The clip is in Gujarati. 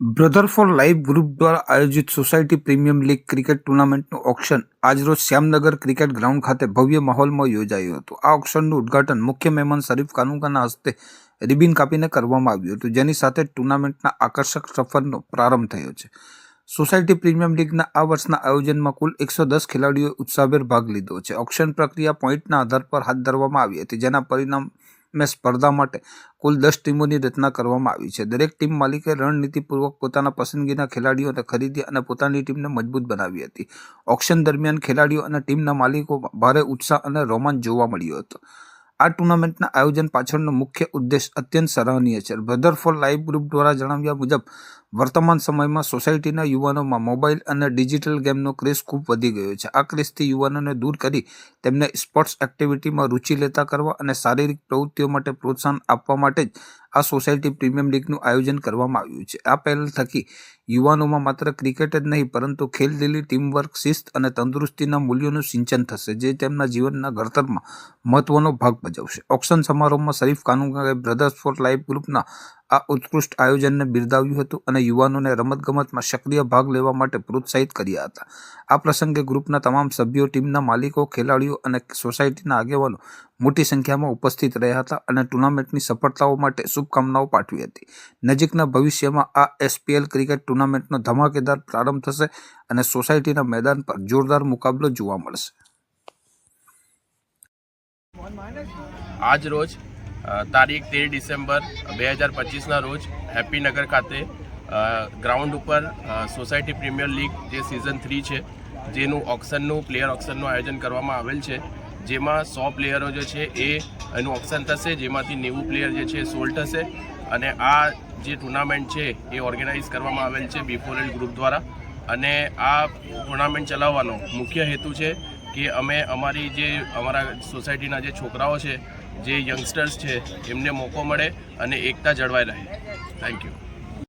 બ્રધર ફોર લાઈફ ગ્રુપ દ્વારા આયોજિત સોસાયટી પ્રીમિયમ લીગ ક્રિકેટ ટુર્નામેન્ટનું ઓક્શન આજરોજ શ્યામનગર ક્રિકેટ ગ્રાઉન્ડ ખાતે ભવ્ય માહોલમાં યોજાયું હતું. આ ઓક્શનનું ઉદ્ઘાટન મુખ્ય મહેમાન શરીફ કાનુકાના હસ્તે રિબિન કાપીને કરવામાં આવ્યું હતું, જેની સાથે ટુર્નામેન્ટના આકર્ષક સફરનો પ્રારંભ થયો છે. સોસાયટી પ્રીમિયમ લીગના આ વર્ષના આયોજનમાં કુલ 110 ખેલાડીઓએ ઉત્સાહભેર ભાગ લીધો છે. ઓક્શન પ્રક્રિયા પોઈન્ટના આધાર પર હાથ ધરવામાં આવી હતી, જેના પરિણામે સ્પર્ધા માટે કુલ 10 ટીમોની રચના કરવામાં આવી છે. દરેક ટીમ માલિકે રણનીતિપૂર્વક પોતાના પસંદગીના ખેલાડીઓને ખરીદી અને પોતાની ટીમને મજબૂત બનાવી હતી. ઓક્શન દરમિયાન ખેલાડીઓ અને ટીમના માલિકોમાં ભારે ઉત્સાહ અને રોમાંચ જોવા મળ્યો હતો. આ ટુર્નામેન્ટના આયોજન પાછળનો મુખ્ય ઉદ્દેશ અત્યંત સરાહનીય છે. બ્રધર ફોર લાઈફ ગ્રુપ દ્વારા જણાવ્યા મુજબ વર્તમાન સમયમાં સોસાયટીના યુવાનોમાં મોબાઈલ અને ડિજિટલ ગેમનો ક્રેઝ ખૂબ વધી ગયો છે. આ ક્રેઝથી યુવાનોને દૂર કરી તેમને સ્પોર્ટ્સ એક્ટિવિટીમાં રુચિ લેતા કરવા અને શારીરિક પ્રવૃત્તિઓ માટે પ્રોત્સાહન આપવા માટે જ આ સોસાયટી પ્રીમિયમ લીગનું આયોજન કરવામાં આવ્યું છે. આ પહેલ થકી યુવાનોમાં માત્ર ક્રિકેટ જ નહીં, પરંતુ ખેલદિલી, ટીમવર્ક, શિસ્ત અને તંદુરસ્તીના મૂલ્યોનું સિંચન થશે, જે તેમના જીવનના ઘડતરમાં મહત્વનો ભાગ ભજવશે. ઓક્શન સમારોહમાં શરીફ કાનુકાએ બ્રધર્સ ફોર લાઈફ ગ્રુપના આ ઉત્કૃષ્ટ આયોજનને બિરદાવ્યું હતું અને યુવાનોને રમતગમતમાં સક્રિય ભાગ લેવા માટે પ્રોત્સાહિત કર્યા હતા. આ પ્રસંગે ગ્રુપના તમામ સભ્યો, ટીમના માલિકો, ખેલાડીઓ અને સોસાયટીના આગેવાનો મોટી સંખ્યામાં ઉપસ્થિત રહ્યા હતા અને ટુર્નામેન્ટની સફળતાઓ માટે શુભકામનાઓ પાઠવી હતી. નજીકના ભવિષ્યમાં આ એસપીએલ ક્રિકેટ ટુર્નામેન્ટનો ધમાકેદાર પ્રારંભ થશે અને સોસાયટીના મેદાન પર જોરદાર મુકાબલો જોવા મળશે. આજ રોજ તારીખ 13 ડિસેમ્બર 2025ના રોજ હેપીનગર ખાતે ગ્રાઉન્ડ ઉપર સોસાયટી પ્રીમિયર લીગ જે સિઝન 3 છે, જેનું પ્લેયર ઓક્શનનું આયોજન કરવામાં આવેલ છે, જેમાં 100 પ્લેયરો જે છે એનું ઓક્શન થશે, જેમાંથી 90 પ્લેયર જે છે સોલ્ડ થશે. અને આ જે ટુર્નામેન્ટ છે એ ઓર્ગેનાઇઝ કરવામાં આવેલ છે B4L ગ્રુપ દ્વારા. અને આ ટુર્નામેન્ટ ચલાવવાનો મુખ્ય હેતુ છે કે અમે અમારા સોસાયટીના જે છોકરાઓ છે, જે યંગસ્ટર્સ છે, એમને મોકો મળે અને એકતા જળવાઈ રહે. Thank you.